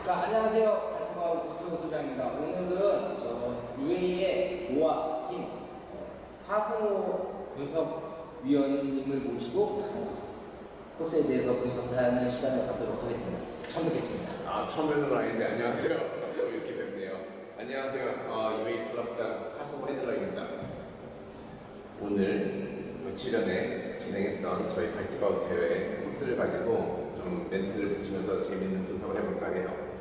자, 안녕하세요. 발트마을 구태호 소장입니다. 오늘은 UA의 모아 팀 하승호 분석위원님을 모시고 코스에 대해서 분석하는 시간을 갖도록 하겠습니다. 처음 뵙겠습니다. 처음 뵙는 건 아닌데 안녕하세요. 이렇게 뵙네요. 안녕하세요. UA 클럽장 하승호 헤드러입니다. 오늘 며칠 전에 진행했던 저희 발트마을 대회 코스를 가지고 좀 멘트를 붙이면서 재밌는 분석을 해볼까 해요.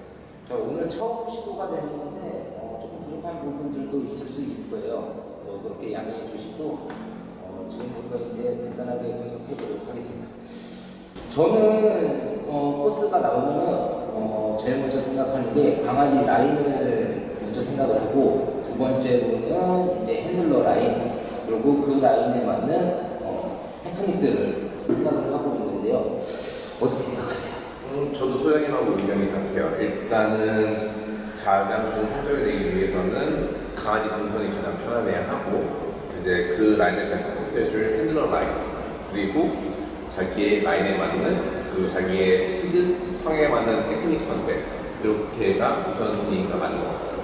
자, 오늘 처음 시도가 되는 건데 조금 부족한 부분들도 있을 수 있을 거예요. 그렇게 양해해 주시고 지금부터 이제 간단하게 분석해 보도록 하겠습니다. 저는 코스가 나오면은 제일 먼저 생각하는 게 강아지 라인을 먼저 생각을 하고, 두 번째로는 이제 핸들러 라인, 그리고 그 라인에 맞는 테크닉들을 생각을 하고 있는데요. 어떻게 생각하세요? 저도 소영이하고 의견이 같아요. 일단은 가장 좋은 성적을 내기 위해서는 강아지 동선이 가장 편안해야 하고, 이제 그 라인을 잘 서포트해줄 핸들러 라인, 그리고 자기의 라인에 맞는 그 자기의 스피드, 성에 맞는 테크닉 선택, 이렇게가 우선순위가 맞는 것 같아요.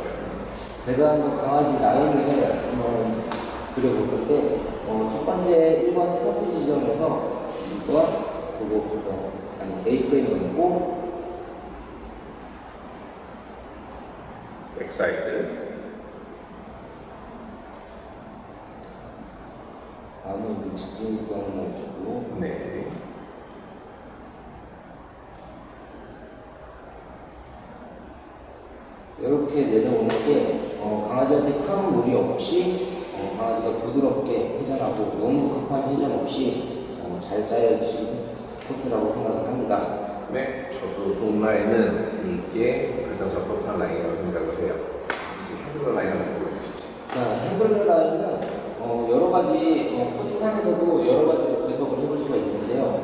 제가 강아지 라인을 한번 그려볼 건데, 첫 번째 1번 스타트 지점에서 2번 A프레임을 놓고 백사이드, 다음에 이제 직진성을 주고, 네, 이렇게 내려오는 게 강아지한테 큰 무리 없이 강아지가 부드럽게 회전하고 너무 급한 회전 없이 잘 짜여진 코스라고 생각을 합니다. 네, 저도 돔 라인은 이게 가장 적합한 라인이라고 생각을 해요. 핸들러 라인 한번 보여주시죠. 자, 핸들러 라인은 여러 가지 코스상에서도 여러 가지로 분석을 해볼 수가 있는데요.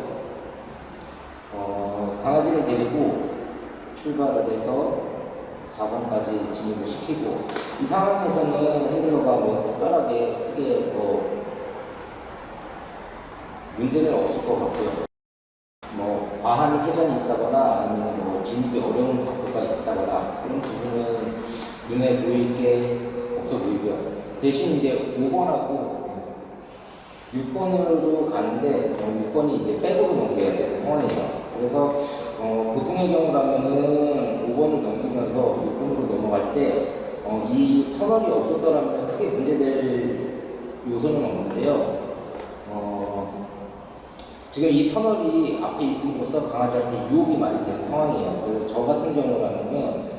강아지를 데리고 출발을 해서 4번까지 진입을 시키고, 이 상황에서는 핸들러가 특별하게 크게 문제는 없을 것 같고요. 과한 회전이 있다거나 아니면 진입이 어려운 각도가 있다거나 그런 부분은 눈에 보일 게 없어 보이고요. 대신 이제 5번하고 6번으로 가는데 6번이 이제 백으로 넘겨야 되는 상황이에요. 그래서 보통의 경우라면은 5번을 넘기면서 6번으로 넘어갈 때 이 터널이 없었더라면 크게 문제될 요소는 없는데요. 지금 이 터널이 앞에 있음으로써 강아지한테 유혹이 많이 되는 상황이에요. 그래서 저 같은 경우라면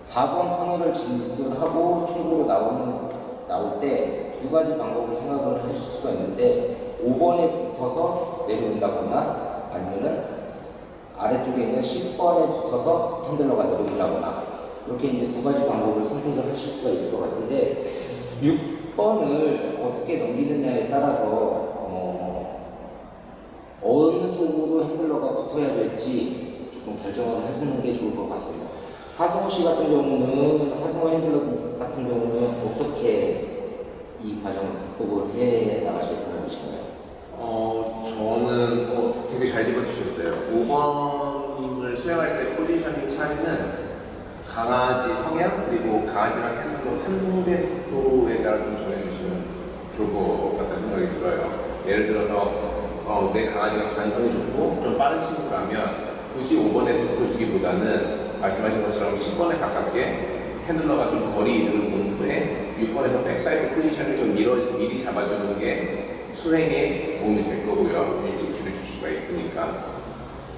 4번 터널을 진입을 하고 출구로 나올 때 두 가지 방법을 생각을 하실 수가 있는데, 5번에 붙어서 내려온다거나 아니면은 아래쪽에 있는 10번에 붙어서 핸들러가 내려온다거나, 그렇게 이제 두 가지 방법을 선택을 하실 수가 있을 것 같은데, 6번을 어떻게 넘기느냐에 따라서 어느 쪽으로 핸들러가 붙어야 될지 조금 결정을 하시는 게 좋을 것 같습니다. 하승호 씨 같은 경우는, 하승호 핸들러 같은 경우는 어떻게 이 과정을 극복을 해 나가실 생각이신가요? 저는 되게 잘 집어주셨어요. 5번을 수행할 때 포지셔닝 차이는 강아지 성향, 그리고 강아지랑 핸들러 상대 속도에 따라 좀 정해주시면 좋을 것 같다는 생각이 들어요. 예를 들어서 내 강아지가 관성이 좋고 좀 빠른 친구라면 굳이 5번에 붙어주기보다는 말씀하신 것처럼 10번에 가깝게 핸들러가 좀 거리 이동을 보는 후에 6번에서 백사이드 포지션을 좀 미리 잡아주는 게 수행에 도움이 될 거고요. 일찍 큐를 줄 수가 있으니까.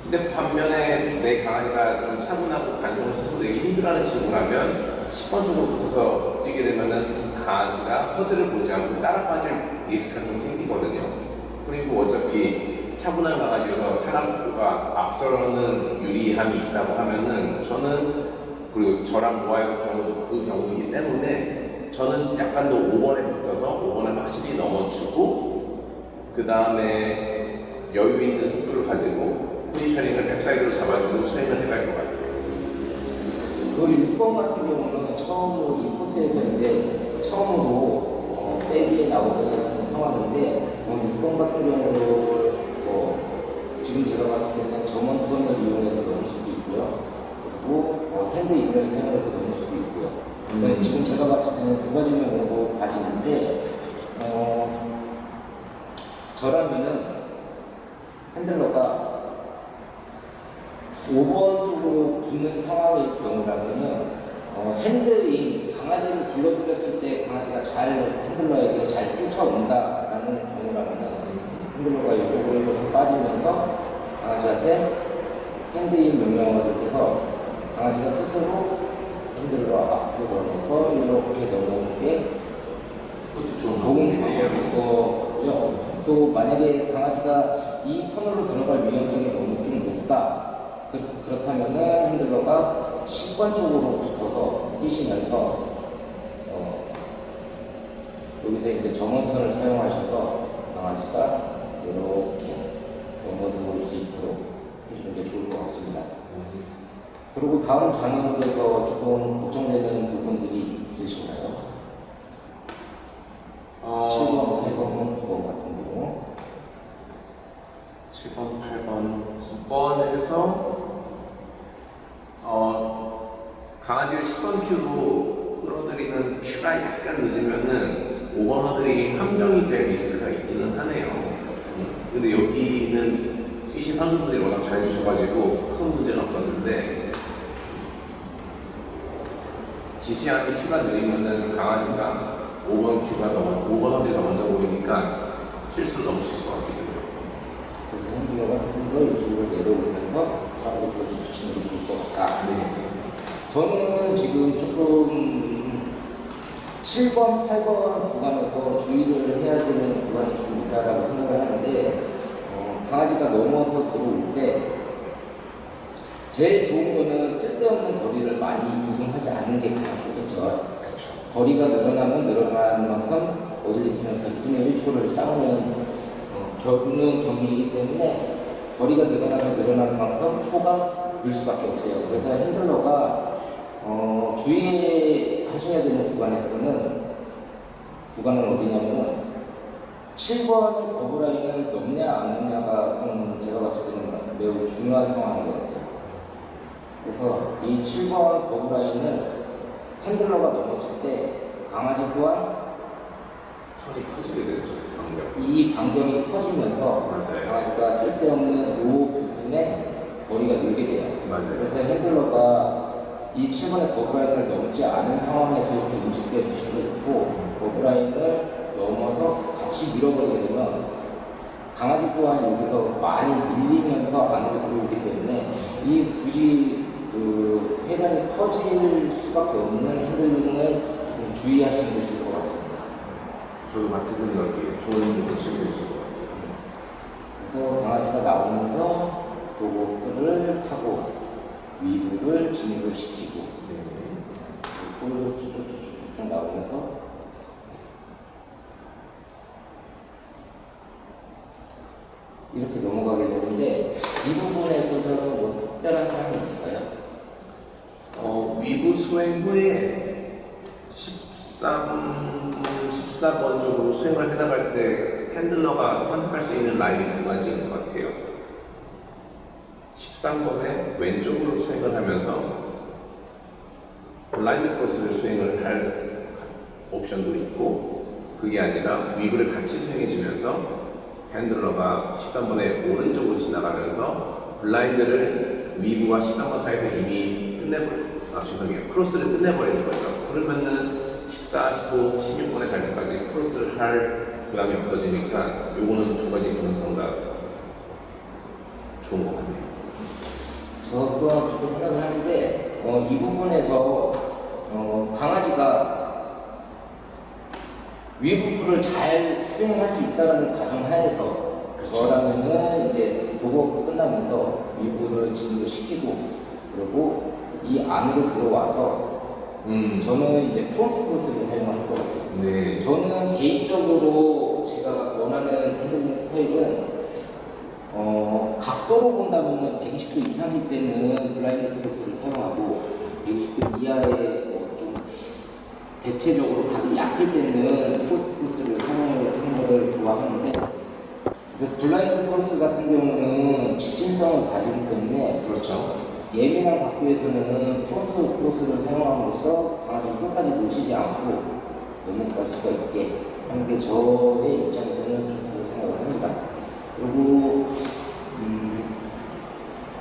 근데 반면에 내 강아지가 좀 차분하고 관성을 스스로 내기 힘들어하는 친구라면 10번 쪽으로 붙어서 뛰게 되면은 강아지가 허들을 보지 않고 따라 빠질 리스크가 좀 생기거든요. 그리고 어차피 차분한 강아지여서 사람 속도가 앞서는 유리함이 있다고 하면은 저는, 그리고 저랑 모아의 경우도 그 경우이기 때문에 저는 약간 더 5번에 붙어서 5번을 확실히 넘어주고, 그 다음에 여유 있는 속도를 가지고 포지셔닝을 백사이드로 잡아주고 수행을 해갈 것 같아요. 그리고 6번 같은 경우는 처음으로 이 코스에서 이제 처음으로 백이 나오는 상황인데, 6번 같은 경우는 지금 제가 봤을 때는 점원 턴을 이용해서 넣을 수도 있고요. 그리고 핸드인을 사용해서 넣을 수도 있고요. 그러니까 지금 제가 봤을 때는 두 가지 명으로 봐지는데 저라면은 핸들러가 5번 쪽으로 붙는 상황일 경우라면은 핸드인 강아지를 불러들였을 때 강아지가 잘 핸들러에게 잘 쫓아온다라는 경우라면은 핸들러가 이쪽으로 이렇게 빠지면서 강아지한테 핸드인 명령어를 해서 강아지가 스스로 핸들러 앞으로 넘어서 이렇게 넘어오는 게 그것도 좋은 방법인 거고요. 또 만약에 강아지가 이 터널로 들어갈 위험성이 너무 좀 높다. 그렇다면은 핸들러가 10번 쪽으로 붙어서 뛰시면서 여기서 이제 점원선을 사용하셔서 강아지가 이렇게 넘어 들어올 수 있도록 해주는 게 좋을 것 같습니다. 그리고 다음 장애물에서 조금 걱정되는 부분들이 있으신가요? 7번, 8번, 9번 같은 경우 7번, 8번, 9번에서 강아지를 10번 큐로 끌어들이는 큐가 약간 늦으면은 5번 허들이 함정이 될 리스크가 있기는 하네요. 근데 여기는 뛰신 선수분들이 워낙 잘해주셔가지고 큰 문제는 없었는데 지시하는 큐가 느리면은 강아지가 5번 허들이 더 먼저 보이니까 실수를 넘을 수 있을 것 같기도 해요. 그래서 핸들러가 조금 더 이쪽으로 내려오면서 좌우로 보여주시는 게 좋을 것 같다. 네. 저는 지금 조금 7번, 8번 구간에서 주의를 해야 되는 구간이 조금 있다라고 생각을 하는데 강아지가 넘어서 들어올 때 제일 좋은 거는 쓸데없는 거리를 많이 이동하지 않는 게 가장 좋겠죠. 그렇죠. 거리가 늘어나면 늘어나는 만큼 어질리티는 100분의 1초를 싸우는 경기이기 때문에 거리가 늘어나면 늘어나는 만큼 초가 늘 수밖에 없어요. 그래서 핸들러가 주의하셔야 되는 구간은 어디냐면은 7번의 거브라인을 넘냐 안 넘냐가 좀 제가 봤을 때는 매우 중요한 상황인 것 같아요. 그래서 이 7번 거브라인을 핸들러가 넘었을 때 강아지 또한 턴이 커지게 되죠. 반경. 이 반경이 커지면서 맞아요. 강아지가 쓸데없는 이 부분에 거리가 늘게 돼요. 맞아요. 그래서 핸들러가 이 7번의 거브라인을 넘지 않은 상황에서 이렇게 움직여 주시고 있고 거브라인을 넘어서 같이 밀어버리게 되면 강아지 또한 여기서 많이 밀리면서 안으로 들어오기 때문에 이 굳이 그 회전이 커질 수밖에 없는 핸들링을 조금 주의하시는 게 좋을 것 같습니다. 저도 같은 생각이에요. 좋은 말씀해 주신 것 같아요. 그래서 강아지가 나오면서 도구를 타고 위부를 진입을 시키고 볼을 쭉쭉쭉쭉 나오면서 이렇게 넘어가게 되는데 이 부분에서는 뭐 특별한 사항이 있을까요? 위부 수행 후에 13분, 14번 쪽으로 수행을 해나갈 때 핸들러가 선택할 수 있는 라인이 두 가지인 것 같아요. 13번에 왼쪽으로 수행을 하면서 블라인드 크로스를 수행을 할 옵션도 있고 그게 아니라 위부를 같이 수행해주면서 핸들러가 13번에 오른쪽으로 지나가면서 블라인드를 위부와 13번 사이에서 이미 크로스를 끝내버리는 거죠. 그러면은 14, 15, 16번에 갈 때까지 크로스를 할 부담이 없어지니까 요거는 두 가지 가능성 다 좋은 것 같네요. 저 또한 그렇게 생각을 하는데 이 부분에서 강아지가 위부풀을 잘 수행할 수 있다는 가정하에서 저라면은 이제 도구가 끝나면서 위부를 진입을 시키고 그리고 이 안으로 들어와서 저는 이제 프론트 크로스를 사용할 것 같아요. 네. 저는 개인적으로 제가 원하는 핸들링 스타일은 각도로 본다면 120도 이상일 때는 블라인드 크로스를 사용하고 120도 이하의 좀 대체적으로 각이 얕을 때는 프론트 크로스를 사용하는 걸 좋아하는데 그래서 블라인드 크로스 같은 경우는 직진성을 가지기 때문에 그렇죠. 예민한 각도에서는 프론트 크로스를 사용함으로써 강아지를 끝까지 놓치지 않고 넘어갈 수가 있게 하는 게 저의 입장에서는 좋다고 생각을 합니다. 그리고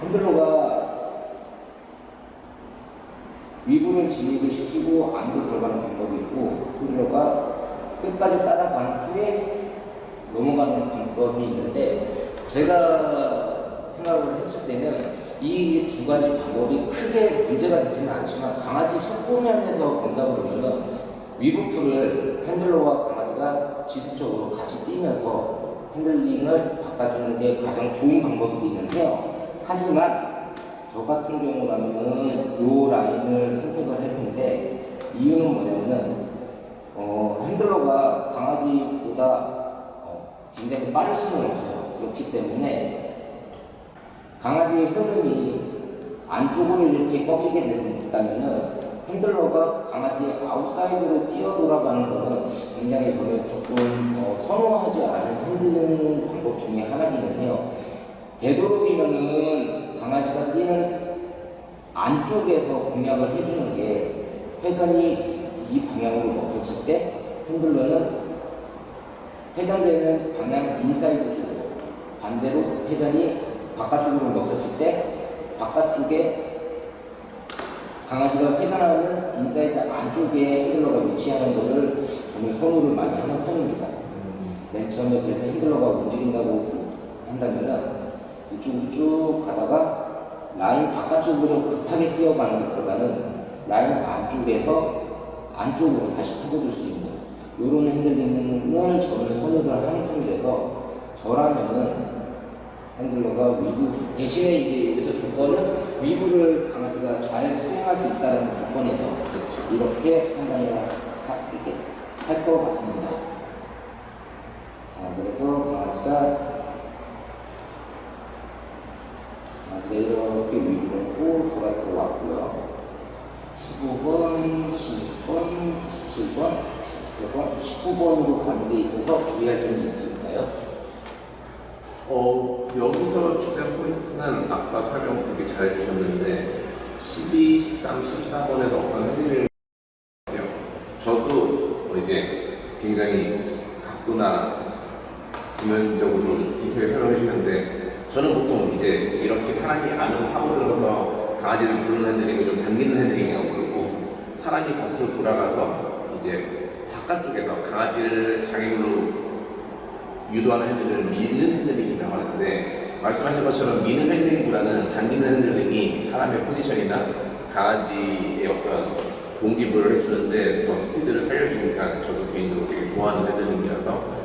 핸들러가 위부를 진입을 시키고 안으로 들어가는 방법이 있고 핸들러가 끝까지 따라간 후에 넘어가는 방법이 있는데 제가 생각을 했을 때는 이 두 가지 방법이 크게 문제가 되지는 않지만 강아지 속도면에서 본다 그러면은 위부풀을 핸들러와 강아지가 지속적으로 같이 뛰면서 핸들링을 바꿔주는 게 가장 좋은 방법이 있는데요. 하지만 저 같은 경우라면은 이 라인을 선택을 할 텐데 이유는 뭐냐면은 핸들러가 강아지보다 굉장히 빠를 수는 없어요. 그렇기 때문에 강아지의 흐름이 안쪽으로 이렇게 꺾이게 된다면은 핸들러가 강아지의 아웃사이드로 뛰어 돌아가는 것은 굉장히 저는 조금 선호하지 않은 핸들링 방법 중에 하나이기는 해요. 되도록이면은 강아지가 뛰는 안쪽에서 공략을 해주는 게 회전이 이 방향으로 먹혔을 때 핸들러는 회전되는 방향 인사이드 쪽으로 반대로 회전이 바깥쪽으로 먹혔을 때 바깥쪽에 강아지가 회전하는 인사이드 안쪽에 핸들러가 위치하는 것을 저는 선호를 많이 하는 편입니다. 맨 처음에 그래서 핸들러가 움직인다고 한다면은 이쪽으로 쭉 가다가 라인 바깥쪽으로 급하게 뛰어가는 것보다는 라인 안쪽에서 안쪽으로 다시 파고들 수 있는 이런 핸들링을 저는 선호를 하는 편이라서 저라면은 핸들러가 위부 대신에 이제 여기서 조건은 위부를 강아지가 잘 수행할 수 있다는 조건에서 이렇게 판단을 할 것 같습니다. 그래서 강아지가 이렇게 위부를 하고 돌아 들어왔고요. 15번, 16번, 17번, 18번, 19번으로 가는 데 있어서 주의할 점이 있을까요? 여기서 주된 포인트는 아까 설명 되게 잘 해주셨는데 12, 13, 14번에서 어떤 핸들링을 해요. 저도 이제 굉장히 각도나 기면적으로 디테일 설명해 주시는데 저는 보통 이제 이렇게 사람이 안으로 파고들어서 강아지를 부르는 핸들링을 좀 당기는 핸들링이라고 부르고 사람이 겉으로 돌아가서 이제 바깥쪽에서 강아지를 장애물로 유도하는 핸들링을 미는 핸들링이라고 하는데 말씀하신 것처럼 미는 핸들링보다는 당기는 핸들링이 사람의 포지션이나 강아지의 어떤 동기부여를 해주는데 더 스피드를 살려주니까 저도 개인적으로 되게 좋아하는 핸들링이라서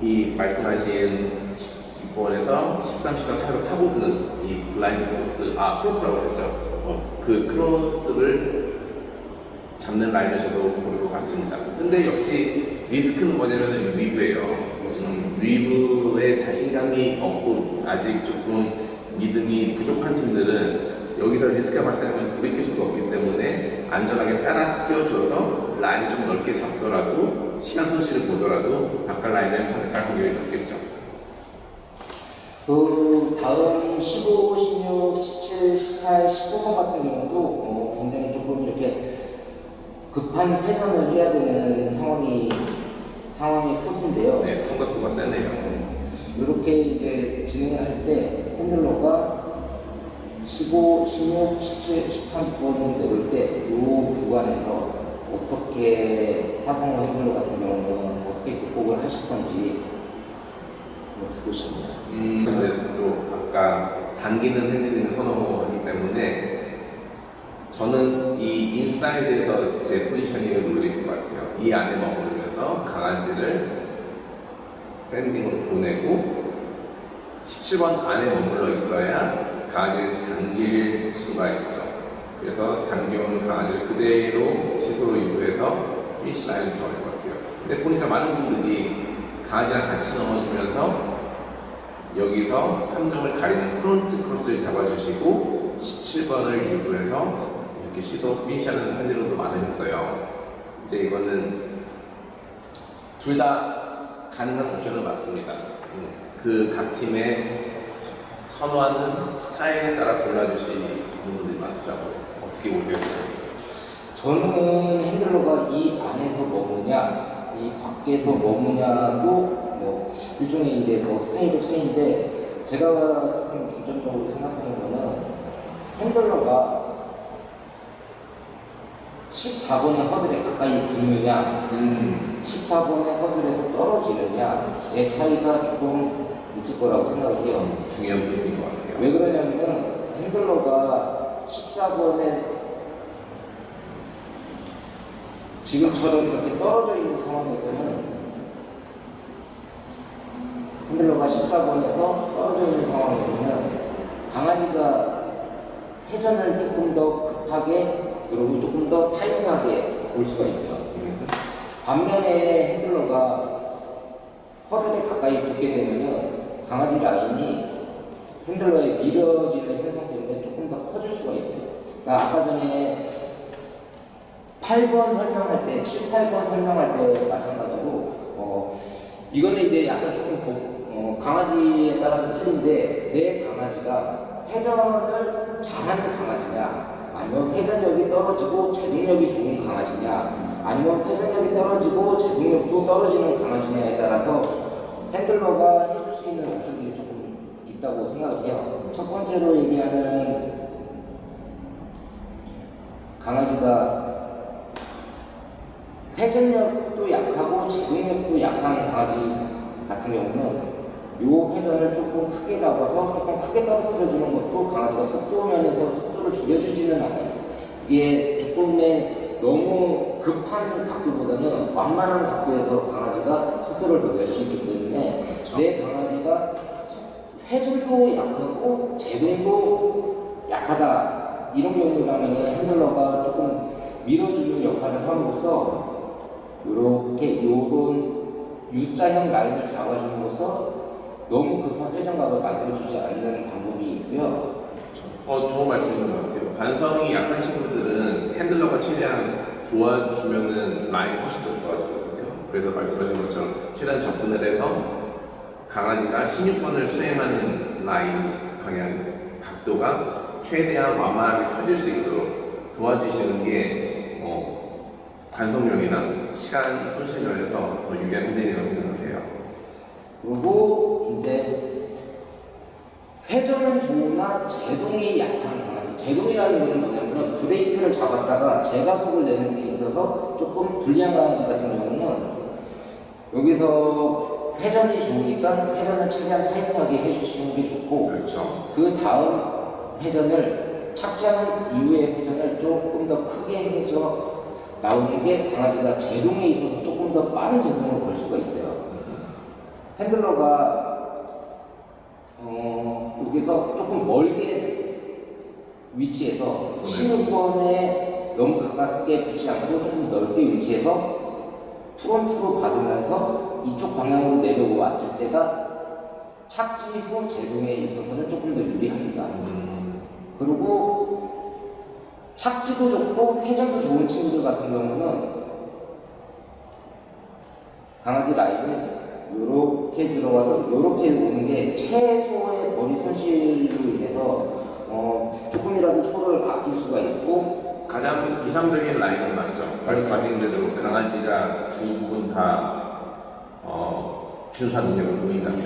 이 말씀하신 10번에서 13, 14 사이로 파고드는 이 블라인드 크로스, 프론트라고 했죠. 그 크로스를 잡는 라인을 저도 고를 것 같습니다. 근데 역시 리스크는 뭐냐면 위브예요. 위브에 자신감이 없고 아직 조금 믿음이 부족한 팀들은 여기서 리스크가 발생하면 돌이킬 수가 없기 때문에 안전하게 따라 끼워줘서 라인을 좀 넓게 잡더라도 시간 손실을 보더라도 바깥 라인을 선택할 확률이 높겠죠. 그 다음 15, 16, 17, 18, 19번 같은 경우도 굉장히 조금 이렇게 급한 회전을 해야 되는 상황의 코스인데요. 네, 통과 세네요. 이렇게 이제 진행을 할 때 핸들러가 15, 16, 17, 18번을 내볼 때 이 구간에서 어떻게 화성호 핸들러 같은 경우는 어떻게 극복을 하실 건지 듣고 싶네요. 근데 또 아까 당기는 핸들링을 선호하기 때문에 저는 이 인사이드에서 제 포지셔닝을 노릴 것 같아요. 이 안에 머무르면서 강아지를 샌딩으로 보내고 17번 안에 머물러 있어야 강아지를 당길 수가 있죠. 그래서 당겨오는 강아지를 그대로 시소로 유도해서 피니시 라인을 들어갈 것 같아요. 근데 보니까 많은 분들이 강아지랑 같이 넘어주면서 여기서 함정을 가리는 프론트 크로스를 잡아주시고 17번을 유도해서 이렇게 시소 피니시하는 핸들도 많으셨어요. 이제 이거는 둘 다 가능한 옵션은 맞습니다. 그 각 팀의 선호하는 스타일에 따라 골라주시는 분들이 많더라고요. 어떻게 보세요? 저는 핸들러가 이 안에서 머무냐, 이 밖에서 머무냐도 뭐 일종의 이제 뭐 스타일의 차이인데 제가 조금 중점적으로 생각하는 거는 핸들러가 14번의 허들에 가까이 붙느냐, 14번의 허들에서 떨어지느냐의 차이가 조금 있을 거라고 생각을 해요. 중요한 포인트인 것 같아요. 왜 그러냐면은 핸들러가 14번에 지금처럼 이렇게 떨어져 있는 상황에서는 핸들러가 14번에서 떨어져 있는 상황에서는 강아지가 회전을 조금 더 급하게 그리고 조금 더 타이트하게 올 수가 있어요. 반면에 핸들러가 허들에 가까이 붙게 되면은 강아지 라인이 핸들러에 밀어지는 현상 때문에 조금 더 커질 수가 있어요. 그러니까 아까 전에 8번 설명할 때, 7, 8번 설명할 때 마찬가지로 이거는 이제 약간 조금 강아지에 따라서 틀린데 내 강아지가 회전을 잘하는 강아지냐 아니면 회전력이 떨어지고 제동력이 좋은 강아지냐 아니면 회전력이 떨어지고 제동력도 떨어지는 강아지냐에 따라서 핸들러가 해줄 수 있는 옵션들이 조금 있다고 생각을 해요. 첫 번째로 얘기하는 강아지가 회전력도 약하고 제동력도 약한 강아지 같은 경우는 요 회전을 조금 크게 잡아서 조금 크게 떨어뜨려주는 것도 강아지가 속도 면에서 속도를 줄여주지는 않아요. 이게 조금의 너무 급한 각도보다는 완만한 각도에서 강아지가 속도를 더 낼 수 있기 때문에 그렇죠. 내 강아지가 회전도 약하고 제동도 약하다 이런 경우라면 핸들러가 조금 밀어주는 역할을 함으로써 이렇게 요런 U자형 라인을 잡아줌으로써 너무 급한 회전각을 만들어주지 않는 방법이 있고요. 좋은 말씀인 것 같아요. 관성이 약한 친구들은 핸들러가 최대한 도와주면은 라인이 훨씬 더 좋아지거든요. 그래서 말씀하신 것처럼 최대한 접근을 해서 강아지가 16번을 수행하는 라인 방향 각도가 최대한 완만하게 펴질 수 있도록 도와주시는 게 관성력이나 시간 손실 면에서 더 유리한 핸들이라고 생각을 해요. 그리고 이제 회전은 좋으나 제동이 약한 강아지. 제동이라는 것은 뭐냐면 브레이크를 잡았다가 제가속을 내는 데 있어서 조금 불리한 강아지 같은 경우는 여기서 회전이 좋으니까 회전을 최대한 타이트하게 해주시는 게 좋고 그렇죠. 그 다음 회전을 착지한 이후의 회전을 조금 더 크게 해서 나오는 게 강아지가 제동에 있어서 조금 더 빠른 제동을 걸 수가 있어요. 핸들러가 여기서 조금 멀게 위치해서 16번에 너무 가깝게 붙지 않고 조금 넓게 위치해서 프론트로 받으면서 이쪽 방향으로 내려왔을 때가 착지 후 제동에 있어서는 조금 더 유리합니다. 그리고 착지도 좋고 회전도 좋은 친구들 같은 경우는 강아지 라인은 이렇게 들어와서 이렇게 오는 게 최소의 거리 손실로 인해서 조금이라도 초를 아낄 수가 있고 가장 이상적인 라인은 맞죠. 말씀하신 대로 강아지가 두 부분 다 준수한 능력을 보인다면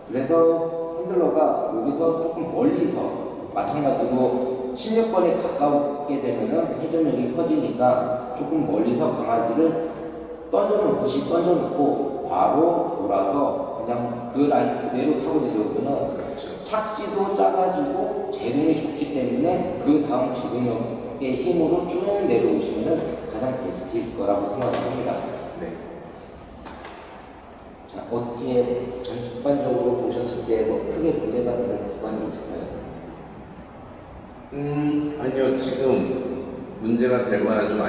그래서 핸들러가 여기서 조금 멀리서 마찬가지로 16번에 가깝게 되면은 회전력이 커지니까 조금 멀리서 강아지를 던져놓듯이 던져놓고 바로 돌아서 그냥 그 라인 그대로 타고 내려오면 그렇죠. 착지도 작아지고 제동이 좋기 때문에 그 다음 제동력의 힘으로 쭉 내려오시면 가장 베스트일 거라고 생각을 합니다. 네. 자, 어떻게 전반적으로 보셨을 때 뭐 크게 문제가 되는 구간이 있을까요? 아니요. 지금 문제가 될 만한 좀